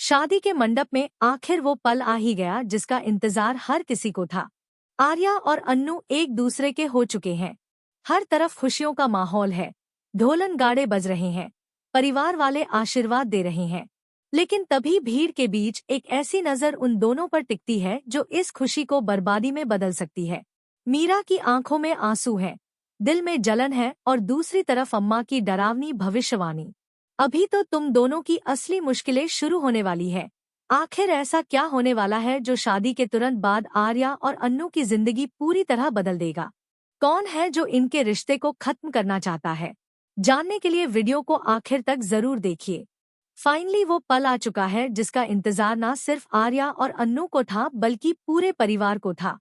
शादी के मंडप में आखिर वो पल आ ही गया जिसका इंतजार हर किसी को था। आर्या और अन्नू एक दूसरे के हो चुके हैं। हर तरफ खुशियों का माहौल है। ढोलन गाड़े बज रहे हैं। परिवार वाले आशीर्वाद दे रहे हैं। लेकिन तभी भीड़ के बीच एक ऐसी नजर उन दोनों पर टिकती है जो इस खुशी को बर्बादी में बदल सकती है। मीरा की आंखों में आंसू हैं, दिल में जलन है और दूसरी तरफ अम्मा की डरावनी भविष्यवाणी। अभी तो तुम दोनों की असली मुश्किलें शुरू होने वाली है। आखिर ऐसा क्या होने वाला है जो शादी के तुरंत बाद आर्या और अन्नू की जिंदगी पूरी तरह बदल देगा? कौन है जो इनके रिश्ते को खत्म करना चाहता है? जानने के लिए वीडियो को आखिर तक जरूर देखिए। फाइनली वो पल आ चुका है जिसका इंतजार न सिर्फ आर्या और अन्नू को था बल्कि पूरे परिवार को था।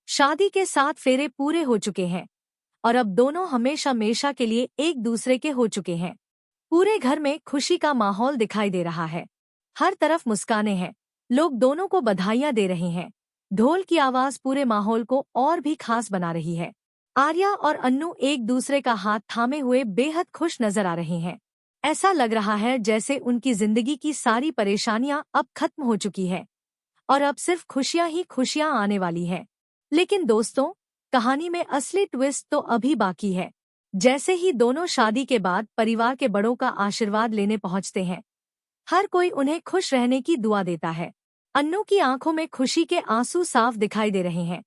शादी के 7 फेरे पूरे हो चुके हैं और अब दोनों हमेशा हमेशा के लिए एक दूसरे के हो चुके हैं। पूरे घर में खुशी का माहौल दिखाई दे रहा है। हर तरफ मुस्कानें हैं। लोग दोनों को बधाइयां दे रहे हैं। ढोल की आवाज पूरे माहौल को और भी खास बना रही है। आर्या और अन्नू एक दूसरे का हाथ थामे हुए बेहद खुश नजर आ रहे हैं। ऐसा लग रहा है जैसे उनकी जिंदगी की सारी परेशानियां अब खत्म हो चुकी है और अब सिर्फ खुशियां ही खुशियां आने वाली है। लेकिन दोस्तों, कहानी में असली ट्विस्ट तो अभी बाकी है। जैसे ही दोनों शादी के बाद परिवार के बड़ों का आशीर्वाद लेने पहुंचते हैं, हर कोई उन्हें खुश रहने की दुआ देता है। अन्नू की आंखों में खुशी के आंसू साफ दिखाई दे रहे हैं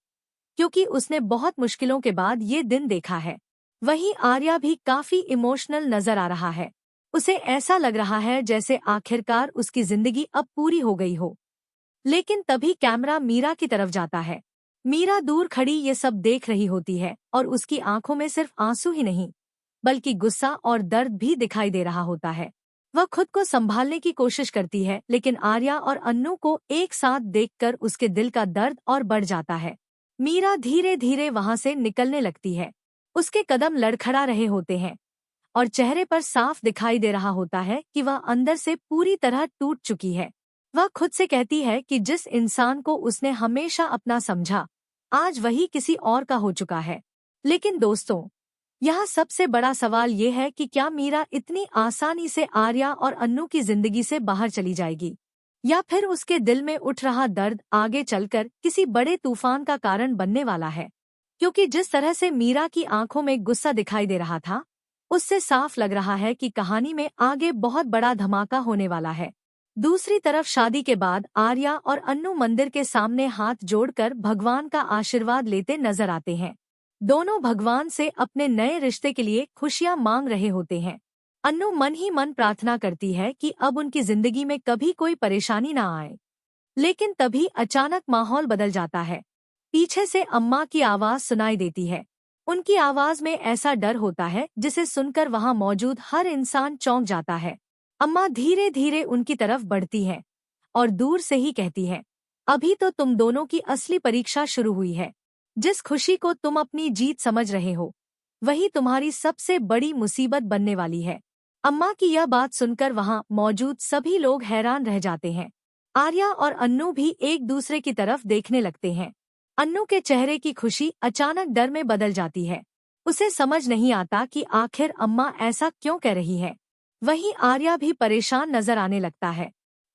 क्योंकि उसने बहुत मुश्किलों के बाद ये दिन देखा है। वहीं आर्या भी काफी इमोशनल नजर आ रहा है। उसे ऐसा लग रहा है जैसे आखिरकार उसकी जिंदगी अब पूरी हो गई हो। लेकिन तभी कैमरा मीरा की तरफ जाता है। मीरा दूर खड़ी ये सब देख रही होती है और उसकी आंखों में सिर्फ आंसू ही नहीं बल्कि गुस्सा और दर्द भी दिखाई दे रहा होता है। वह खुद को संभालने की कोशिश करती है लेकिन आर्या और अन्नू को एक साथ देखकर उसके दिल का दर्द और बढ़ जाता है। मीरा धीरे धीरे वहां से निकलने लगती है। उसके कदम लड़खड़ा रहे होते हैं और चेहरे पर साफ दिखाई दे रहा होता है कि वह अंदर से पूरी तरह टूट चुकी है। वह खुद से कहती है कि जिस इंसान को उसने हमेशा अपना समझा, आज वही किसी और का हो चुका है। लेकिन दोस्तों, यहाँ सबसे बड़ा सवाल ये है कि क्या मीरा इतनी आसानी से आर्या और अन्नू की जिंदगी से बाहर चली जाएगी या फिर उसके दिल में उठ रहा दर्द आगे चलकर किसी बड़े तूफान का कारण बनने वाला है? क्योंकि जिस तरह से मीरा की आंखों में गुस्सा दिखाई दे रहा था, उससे साफ लग रहा है कि कहानी में आगे बहुत बड़ा धमाका होने वाला है। दूसरी तरफ शादी के बाद आर्या और अन्नू मंदिर के सामने हाथ जोड़कर भगवान का आशीर्वाद लेते नजर आते हैं। दोनों भगवान से अपने नए रिश्ते के लिए खुशियां मांग रहे होते हैं। अन्नू मन ही मन प्रार्थना करती है कि अब उनकी जिंदगी में कभी कोई परेशानी ना आए। लेकिन तभी अचानक माहौल बदल जाता है। पीछे से अम्मा की आवाज सुनाई देती है। उनकी आवाज में ऐसा डर होता है जिसे सुनकर वहां मौजूद हर इंसान चौंक जाता है। अम्मा धीरे धीरे उनकी तरफ बढ़ती है और दूर से ही कहती है, अभी तो तुम दोनों की असली परीक्षा शुरू हुई है। जिस खुशी को तुम अपनी जीत समझ रहे हो, वही तुम्हारी सबसे बड़ी मुसीबत बनने वाली है। अम्मा की यह बात सुनकर वहां मौजूद सभी लोग हैरान रह जाते हैं। आर्या और अन्नू भी एक दूसरे की तरफ देखने लगते हैं। अन्नू के चेहरे की खुशी अचानक डर में बदल जाती है। उसे समझ नहीं आता कि आखिर अम्मा ऐसा क्यों कह रही है। वहीं आर्या भी परेशान नजर आने लगता है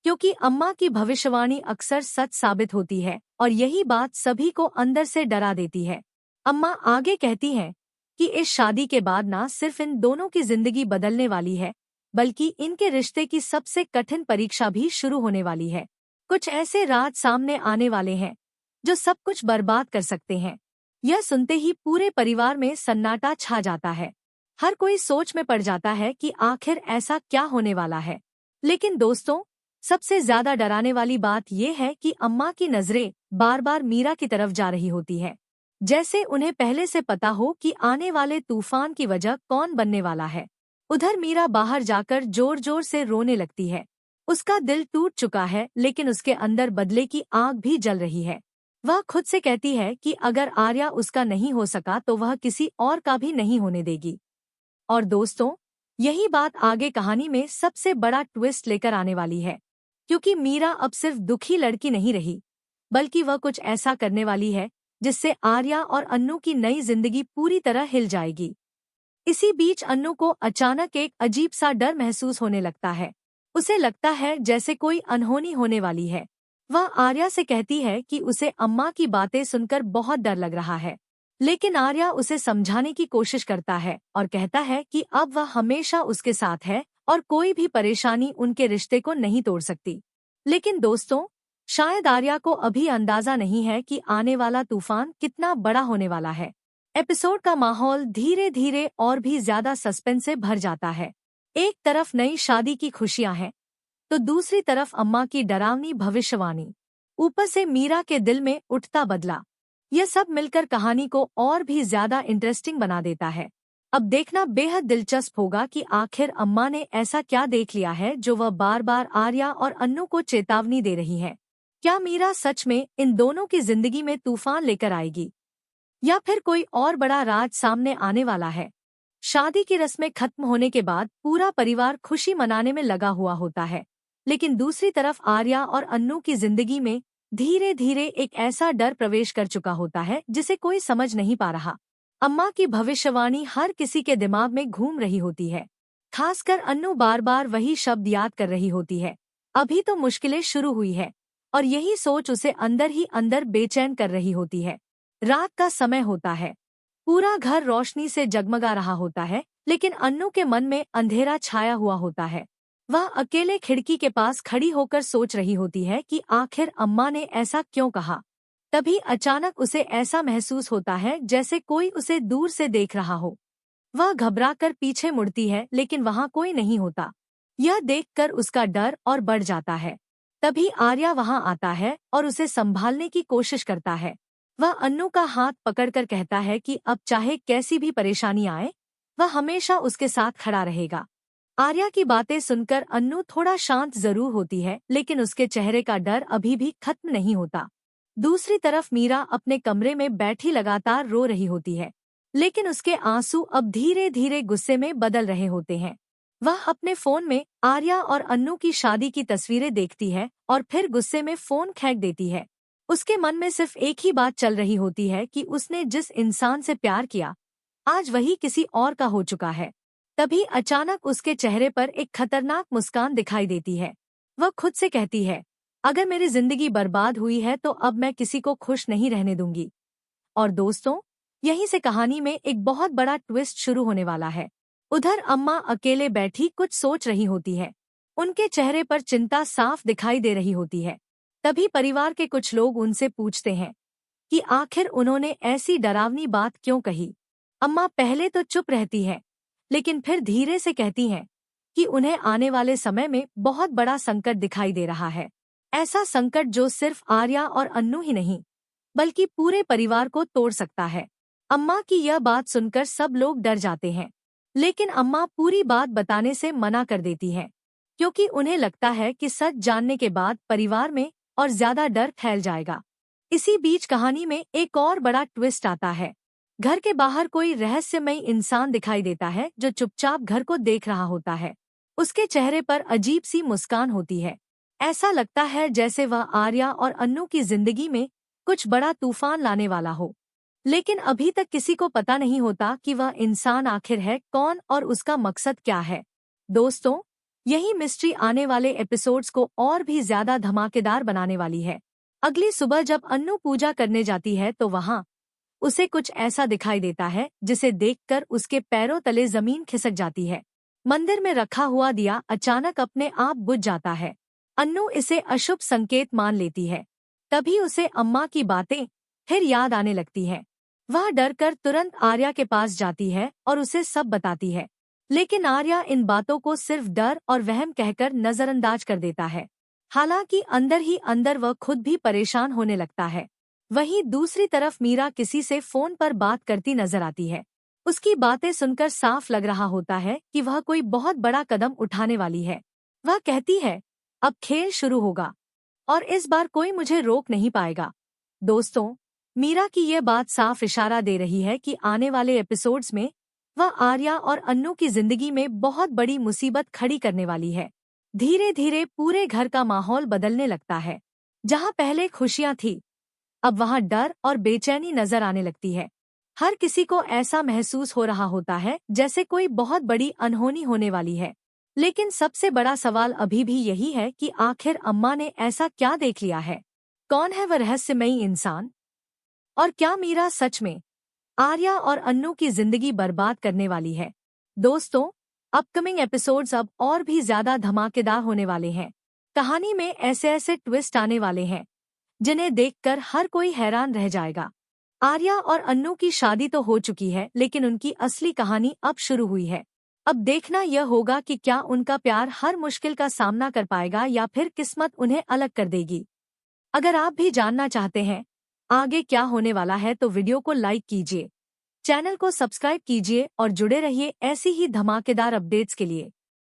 क्योंकि अम्मा की भविष्यवाणी अक्सर सच साबित होती है और यही बात सभी को अंदर से डरा देती है। अम्मा आगे कहती हैं कि इस शादी के बाद ना सिर्फ इन दोनों की जिंदगी बदलने वाली है बल्कि इनके रिश्ते की सबसे कठिन परीक्षा भी शुरू होने वाली है। कुछ ऐसे राज सामने आने वाले हैं जो सब कुछ बर्बाद कर सकते हैं। यह सुनते ही पूरे परिवार में सन्नाटा छा जाता है। हर कोई सोच में पड़ जाता है कि आखिर ऐसा क्या होने वाला है। लेकिन दोस्तों, सबसे ज्यादा डराने वाली बात यह है कि अम्मा की नजरें बार बार मीरा की तरफ जा रही होती है, जैसे उन्हें पहले से पता हो कि आने वाले तूफान की वजह कौन बनने वाला है। उधर मीरा बाहर जाकर जोर जोर से रोने लगती है। उसका दिल टूट चुका है लेकिन उसके अंदर बदले की आग भी जल रही है। वह खुद से कहती है कि अगर आर्या उसका नहीं हो सका तो वह किसी और का भी नहीं होने देगी। और दोस्तों, यही बात आगे कहानी में सबसे बड़ा ट्विस्ट लेकर आने वाली है क्योंकि मीरा अब सिर्फ दुखी लड़की नहीं रही बल्कि वह कुछ ऐसा करने वाली है जिससे आर्या और अन्नू की नई जिंदगी पूरी तरह हिल जाएगी। इसी बीच अन्नू को अचानक एक अजीब सा डर महसूस होने लगता है। उसे लगता है जैसे कोई अनहोनी होने वाली है। वह आर्या से कहती है कि उसे अम्मा की बातें सुनकर बहुत डर लग रहा है। लेकिन आर्या उसे समझाने की कोशिश करता है और कहता है कि अब वह हमेशा उसके साथ है और कोई भी परेशानी उनके रिश्ते को नहीं तोड़ सकती। लेकिन दोस्तों, शायद आर्या को अभी अंदाजा नहीं है कि आने वाला तूफान कितना बड़ा होने वाला है। एपिसोड का माहौल धीरे धीरे और भी ज्यादा सस्पेंस से भर जाता है। एक तरफ नई शादी की खुशियां हैं, तो दूसरी तरफ अम्मा की डरावनी भविष्यवाणी। ऊपर से मीरा के दिल में उठता बदला। यह सब मिलकर कहानी को और भी ज्यादा इंटरेस्टिंग बना देता है। अब देखना बेहद दिलचस्प होगा कि आखिर अम्मा ने ऐसा क्या देख लिया है जो वह बार बार आर्या और अन्नू को चेतावनी दे रही है। क्या मीरा सच में इन दोनों की जिंदगी में तूफान लेकर आएगी, या फिर कोई और बड़ा राज सामने आने वाला है। शादी की रस्में खत्म होने के बाद पूरा परिवार खुशी मनाने में लगा हुआ होता है, लेकिन दूसरी तरफ आर्या और अन्नू की जिंदगी में धीरे धीरे एक ऐसा डर प्रवेश कर चुका होता है जिसे कोई समझ नहीं पा रहा। अम्मा की भविष्यवाणी हर किसी के दिमाग में घूम रही होती है। खासकर अन्नू बार बार वही शब्द याद कर रही होती है, अभी तो मुश्किलें शुरू हुई है। और यही सोच उसे अंदर ही अंदर बेचैन कर रही होती है। रात का समय होता है, पूरा घर रोशनी से जगमगा रहा होता है, लेकिन अन्नू के मन में अंधेरा छाया हुआ होता है। वह अकेले खिड़की के पास खड़ी होकर सोच रही होती है कि आखिर अम्मा ने ऐसा क्यों कहा। तभी अचानक उसे ऐसा महसूस होता है जैसे कोई उसे दूर से देख रहा हो। वह घबराकर पीछे मुड़ती है, लेकिन वहाँ कोई नहीं होता। यह देखकर उसका डर और बढ़ जाता है। तभी आर्या वहाँ आता है और उसे संभालने की कोशिश करता है। वह अन्नू का हाथ पकड़कर कहता है कि अब चाहे कैसी भी परेशानी आए, वह हमेशा उसके साथ खड़ा रहेगा। आर्या की बातें सुनकर अन्नू थोड़ा शांत जरूर होती है, लेकिन उसके चेहरे का डर अभी भी खत्म नहीं होता। दूसरी तरफ मीरा अपने कमरे में बैठी लगातार रो रही होती है, लेकिन उसके आंसू अब धीरे धीरे गुस्से में बदल रहे होते हैं। वह अपने फोन में आर्या और अन्नू की शादी की तस्वीरें देखती है और फिर गुस्से में फोन फेंक देती है। उसके मन में सिर्फ एक ही बात चल रही होती है कि उसने जिस इंसान से प्यार किया, आज वही किसी और का हो चुका है। तभी अचानक उसके चेहरे पर एक खतरनाक मुस्कान दिखाई देती है। वह खुद से कहती है, अगर मेरी जिंदगी बर्बाद हुई है तो अब मैं किसी को खुश नहीं रहने दूंगी। और दोस्तों, यहीं से कहानी में एक बहुत बड़ा ट्विस्ट शुरू होने वाला है। उधर अम्मा अकेले बैठी कुछ सोच रही होती है। उनके चेहरे पर चिंता साफ दिखाई दे रही होती है। तभी परिवार के कुछ लोग उनसे पूछते हैं कि आखिर उन्होंने ऐसी डरावनी बात क्यों कही। अम्मा पहले तो चुप रहती है, लेकिन फिर धीरे से कहती हैं कि उन्हें आने वाले समय में बहुत बड़ा संकट दिखाई दे रहा है। ऐसा संकट जो सिर्फ आर्या और अन्नू ही नहीं, बल्कि पूरे परिवार को तोड़ सकता है। अम्मा की यह बात सुनकर सब लोग डर जाते हैं, लेकिन अम्मा पूरी बात बताने से मना कर देती है, क्योंकि उन्हें लगता है कि सच जानने के बाद परिवार में और ज्यादा डर फैल जाएगा। इसी बीच कहानी में एक और बड़ा ट्विस्ट आता है। घर के बाहर कोई रहस्यमयी इंसान दिखाई देता है जो चुपचाप घर को देख रहा होता है। उसके चेहरे पर अजीब सी मुस्कान होती है। ऐसा लगता है जैसे वह आर्या और अन्नू की जिंदगी में कुछ बड़ा तूफान लाने वाला हो। लेकिन अभी तक किसी को पता नहीं होता कि वह इंसान आखिर है कौन और उसका मकसद क्या है। दोस्तों, यही मिस्ट्री आने वाले एपिसोड्स को और भी ज्यादा धमाकेदार बनाने वाली है। अगली सुबह जब अन्नू पूजा करने जाती है तो वहाँ उसे कुछ ऐसा दिखाई देता है जिसे देखकर उसके पैरों तले जमीन खिसक जाती है। मंदिर में रखा हुआ दिया अचानक अपने आप बुझ जाता है। अन्नू इसे अशुभ संकेत मान लेती है। तभी उसे अम्मा की बातें फिर याद आने लगती है। वह डरकर तुरंत आर्या के पास जाती है और उसे सब बताती है, लेकिन आर्या इन बातों को सिर्फ डर और वहम कहकर नजरअंदाज कर देता है। हालांकि अंदर ही अंदर वह खुद भी परेशान होने लगता है। वहीं दूसरी तरफ मीरा किसी से फोन पर बात करती नजर आती है। उसकी बातें सुनकर साफ लग रहा होता है कि वह कोई बहुत बड़ा कदम उठाने वाली है। वह कहती है, अब खेल शुरू होगा और इस बार कोई मुझे रोक नहीं पाएगा। दोस्तों, मीरा की यह बात साफ इशारा दे रही है कि आने वाले एपिसोड्स में वह आर्या और अन्नू की जिंदगी में बहुत बड़ी मुसीबत खड़ी करने वाली है। धीरे धीरे पूरे घर का माहौल बदलने लगता है। जहाँ पहले खुशियाँ थी, अब वहाँ डर और बेचैनी नजर आने लगती है। हर किसी को ऐसा महसूस हो रहा होता है जैसे कोई बहुत बड़ी अनहोनी होने वाली है। लेकिन सबसे बड़ा सवाल अभी भी यही है कि आखिर अम्मा ने ऐसा क्या देख लिया है? कौन है वह रहस्यमयी इंसान? और क्या मीरा सच में आर्या और अन्नू की जिंदगी बर्बाद करने वाली है? दोस्तों, अपकमिंग एपिसोड्स अब और भी ज्यादा धमाकेदार होने वाले हैं। कहानी में ऐसे ऐसे ट्विस्ट आने वाले हैं जिन्हें देखकर हर कोई हैरान रह जाएगा। आर्या और अन्नू की शादी तो हो चुकी है, लेकिन उनकी असली कहानी अब शुरू हुई है। अब देखना यह होगा कि क्या उनका प्यार हर मुश्किल का सामना कर पाएगा या फिर किस्मत उन्हें अलग कर देगी। अगर आप भी जानना चाहते हैं आगे क्या होने वाला है तो वीडियो को लाइक कीजिए, चैनल को सब्सक्राइब कीजिए और जुड़े रहिए ऐसी ही धमाकेदार अपडेट्स के लिए।